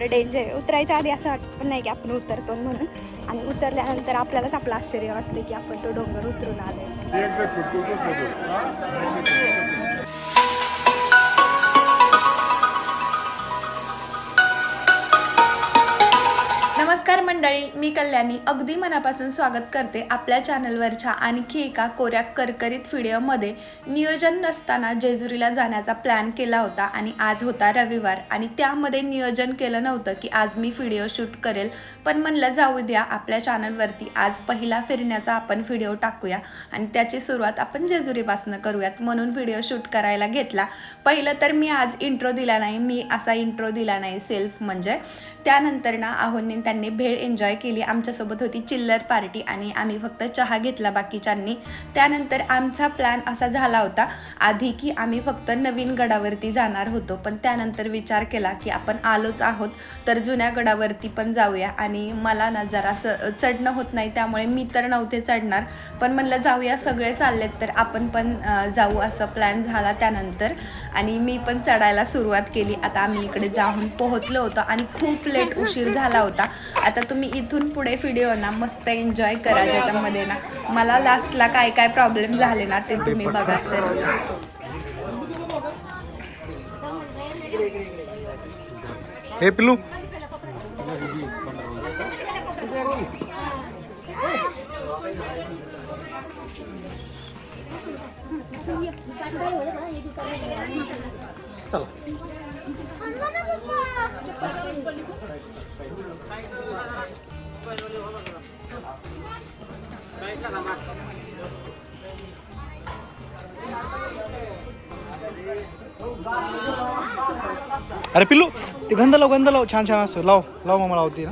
Danger. उतरायच्या आधी असं वाटत पण नाही की आपण उतरतो म्हणून, आणि उतरल्यानंतर आपल्यालाच आपलं आश्चर्य वाटतं की आपण तो डोंगर उतरून आलोय. नमस्कार मंडळी, मी कल्याणी अगदी मनापासून स्वागत करते आपल्या चॅनलवरच्या आणखी एका कोऱ्या करकरीत व्हिडिओमध्ये. नियोजन नसताना जेजुरीला जाण्याचा प्लॅन केला होता आणि आज होता रविवार, आणि त्यामध्ये नियोजन केलं नव्हतं की आज मी व्हिडिओ शूट करेल, पण म्हणलं जाऊ द्या, आपल्या चॅनलवरती आज पहिला फिरण्याचा आपण व्हिडिओ टाकूया आणि त्याची सुरुवात आपण जेजुरीपासून करूयात, म्हणून व्हिडिओ शूट करायला घेतला. पहिलं तर मी आज इंट्रो दिला नाही, मी असा इंट्रो दिला नाही सेल्फ म्हणजे. त्यानंतर ना आहोंनी त्यांनी भेळ एन्जॉय केली, आमच्यासोबत होती चिल्लर पार्टी आणि आम्ही फक्त चहा घेतला बाकीच्यांनी. त्यानंतर आमचा प्लॅन असा झाला होता आधी की आम्ही फक्त नवीन गडावरती जाणार होतो, पण त्यानंतर विचार केला की आपण आलोच आहोत तर जुन्या गडावरती पण जाऊया. आणि मला ना जरासं चढणं होत नाही, त्यामुळे मी तर नव्हते चढणार, पण म्हणलं जाऊया, सगळे चाललेत तर आपण पण जाऊ, असं प्लॅन झाला त्यानंतर. आणि मी पण चढायला सुरुवात केली. आता आम्ही इकडे जाऊन पोहोचलो होतो आणि खूप लेट उशीर झाला होता. आता तुम्ही इथून पुढे व्हिडिओ ना मस्त एन्जॉय करा, ज्याच्यामध्ये ना मला लास्टला काय काय प्रॉब्लेम झाले ना ते तुम्ही बघा. तर हे पिलू अरे पिल्लू ते गंध लाव छान छान असतो. लाव मग मला होती ना.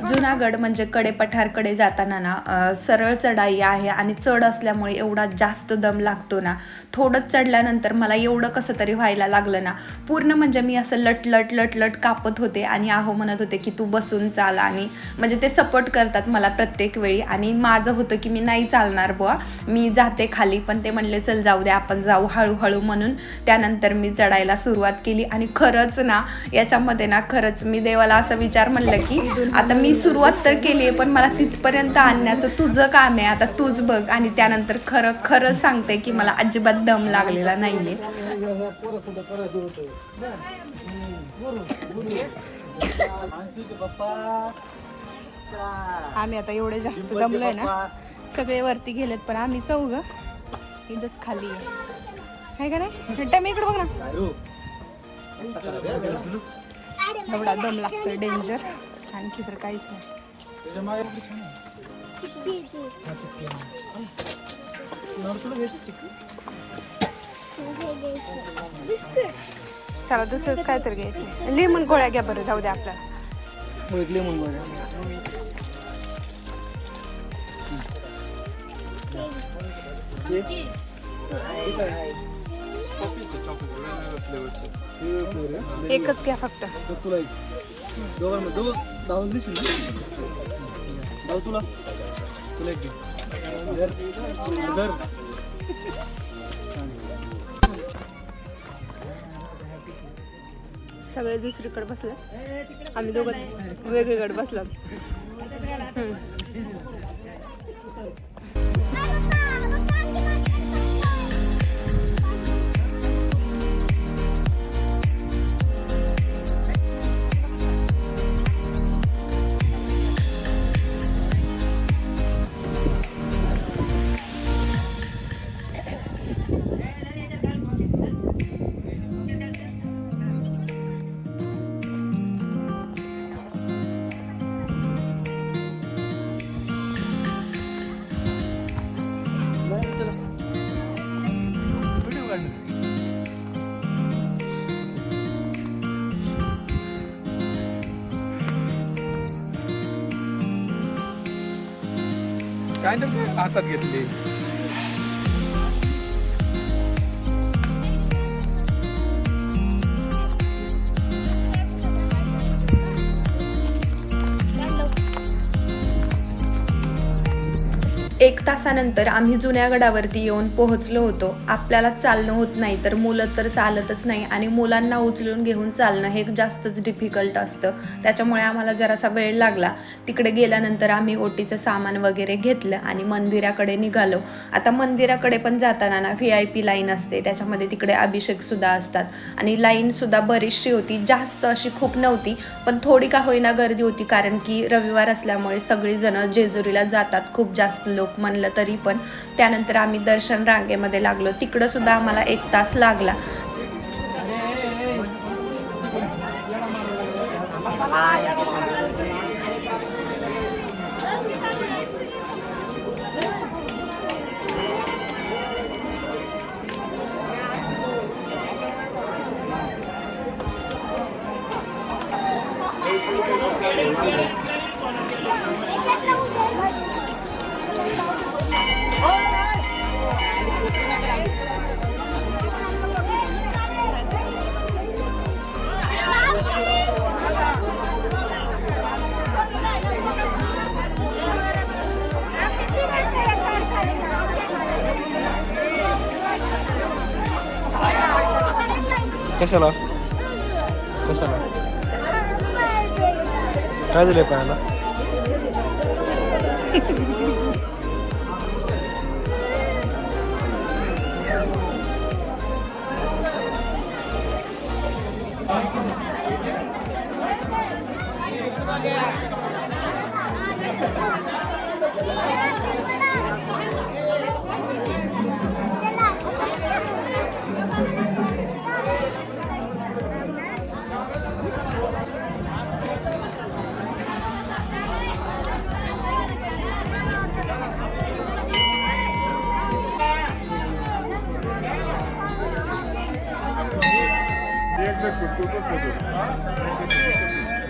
जुनागड म्हणजे कडेपठारकडे जाताना ना सरळ चढाई आहे आणि चढ असल्यामुळे एवढा जास्त दम लागतो ना. थोडंच चढल्यानंतर मला एवढं कसं तरी व्हायला लागलं ना, पूर्ण म्हणजे मी असं लट कापत होते. आणि आहो म्हणत होते की तू बसून चाल, आणि म्हणजे ते सपोर्ट करतात मला प्रत्येक वेळी. आणि माझं होतं की मी नाही चालणार बुवा, मी जाते खाली, पण ते म्हणले चल जाऊ दे आपण जाऊ हळूहळू, म्हणून त्यानंतर मी चढायला सुरुवात केली. आणि खरंच ना याच्यामध्ये ना खरंच मी देवाला असा विचार म्हणलं की आता मी सुरुवात तर केली आहे, पण मला तिथपर्यंत आणण्याचं तुझं काम आहे, आता तूच बघ. आणि त्यानंतर खरं सांगते की मला अजिबात दम लागलेला नाहीये. आम्ही आता एवढे जास्त दमलोय ना, सगळे वरती गेलेत पण आम्ही चौघ इथंच खाली आहे का नाही. टाइम इकडे बघ ना, एवढा दम लागतोय डेंजर. आणखी तर काहीच नाही. त्याला दुसरंच काय तर घ्यायचं. लेमन गोळ्या घ्या बरं, जाऊ द्या आपल्याला. लेमन गोळ्या एकच घ्या फक्त. सगळे दुसरीकडे बसले, आम्ही दोघंच वेगळीकडे बसलो. काय हातात घेतली. 1 तासानंतर आम्ही जुन्या गडावरती येऊन पोहोचलो होतो. आपल्याला चालणं होत नाही तर मुलं तर चालतच नाही आणि मुलांना उचलून घेऊन चालणं हे जास्तच डिफिकल्ट असतं. त्याच्यामुळे आम्हाला जरासा वेळ लागला. तिकडे गेल्यानंतर आम्ही ओटीचं सामान वगैरे घेतलं आणि मंदिराकडे निघालो. आता मंदिराकडे पण जाताना ना VIP लाईन असते, त्याच्यामध्ये तिकडे अभिषेकसुद्धा असतात आणि लाईनसुद्धा बरीचशी होती. जास्त अशी खूप नव्हती, पण थोडी का होईना गर्दी होती, कारण की रविवार असल्यामुळे सगळीजणं जेजुरीला जातात, खूप जास्त लोक म्हणलं तरी पण. त्यानंतर आम्ही दर्शन रांगेमध्ये लागलो. तिकडं सुद्धा आम्हाला 1 तास लागला. कशाला कशाला काय दिले पायाला?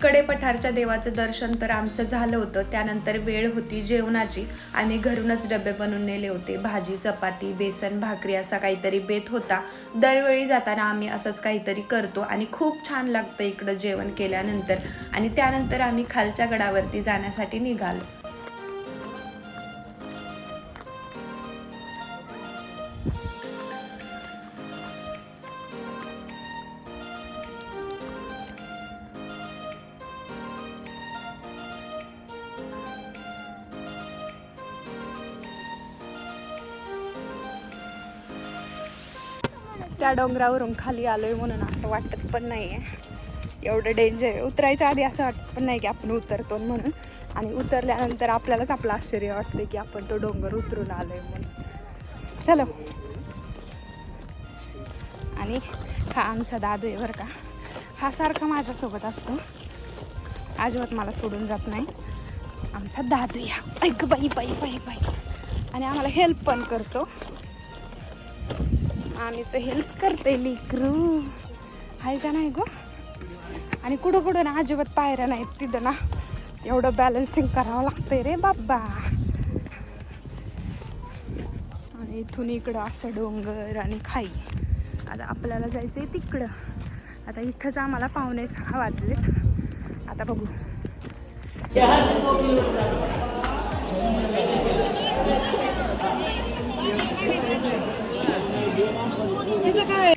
कडेपठारच्या देवाचं दर्शन तर आमचं झालं होतं. त्यानंतर वेळ होती जेवणाची. आम्ही घरूनच डबे बनवून नेले होते. भाजी, चपाती, बेसन, भाकरी असा काहीतरी बेत होता. दरवेळी जाताना आम्ही असंच काहीतरी करतो आणि खूप छान लागतं इकडं जेवण केल्यानंतर. आणि त्यानंतर आम्ही खालच्या गडावरती जाण्यासाठी निघालो. त्या डोंगरावरून खाली आलोय म्हणून असं वाटत पण नाही आहे एवढं डेंजर आहे. उतरायच्या आधी असं वाटत पण नाही की आपण उतरतो म्हणून, आणि उतरल्यानंतर आपल्यालाच आपलं आश्चर्य वाटतं की आपण तो डोंगर उतरून आलोय म्हणून. चलो. आणि हा आमचा दादू आहे बरं का, हा सारखा माझ्यासोबत असतो, अजिबात मला सोडून जात नाही. आमचा दादू या ऐक बाई बाई बाई बाई, आणि आम्हाला हेल्प पण करतो. आम्हीच हेल्प करते लेकरू, आहे का नाही गो. आणि कुठं कुठं ना अजिबात पायऱ्या नाहीत तिथं ना, एवढं बॅलन्सिंग करावं लागतंय रे बाबा. आणि इथून इकडं असं डोंगर आणि खाई. आता आपल्याला जायचंय तिकडं. आता इथंच आम्हाला 5:45 वाजलेत. आता बघू.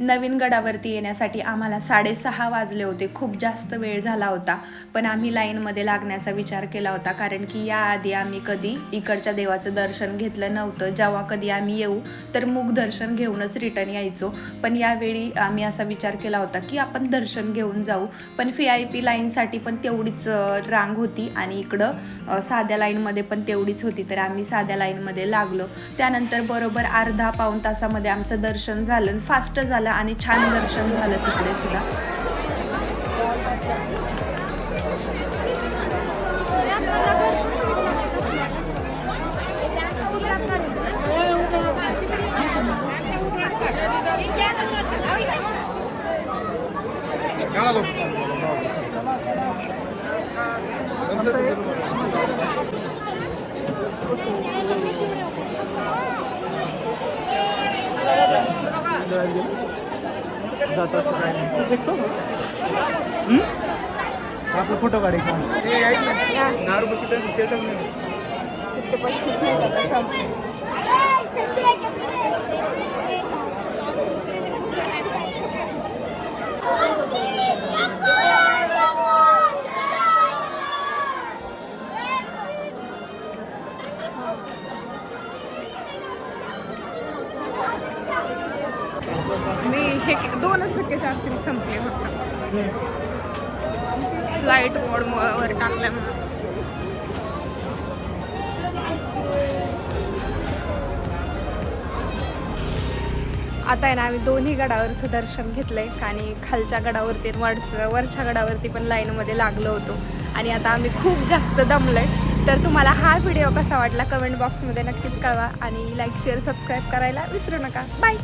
नवीन गडावरती येण्यासाठी आम्हाला 6:30 वाजले होते. खूप जास्त वेळ झाला होता, पण आम्ही लाईनमध्ये लागण्याचा विचार केला होता, कारण की याआधी आम्ही कधी इकडच्या देवाचं दर्शन घेतलं नव्हतं. जेव्हा कधी आम्ही येऊ तर मुख दर्शन घेऊनच रिटर्न यायचो, पण यावेळी आम्ही असा विचार केला होता की आपण दर्शन घेऊन जाऊ. पण VIP लाईनसाठी पण तेवढीच रांग होती आणि इकडं साध्या लाईनमध्ये पण तेवढीच होती, तर आम्ही साध्या लाईनमध्ये लागलो. त्यानंतर बरोबर अर्धा-पाऊण तासामध्ये आमचं दर्शन झालं, फास्ट झालं आणि छान दर्शन झालं तिकडे सुद्धा. आपलं फोटो काढे का? सुट्टे पैसेच नाही का तसं. मी हे 2% चार्जिंग संपले फक्त फ्लाईट मोड वर टाकल्यामुळे. आता आहे ना आम्ही दोन्ही गडावरचं दर्शन घेतलंय आणि खालच्या गडावरती वरच्या गडावरती पण लाईनमध्ये लागलो होतो आणि आता आम्ही खूप जास्त दमलोय. तर तुम्हाला हा व्हिडिओ कसा वाटला कमेंट बॉक्समध्ये नक्कीच कळवा आणि लाईक शेअर सबस्क्राईब करायला विसरू नका. बाय.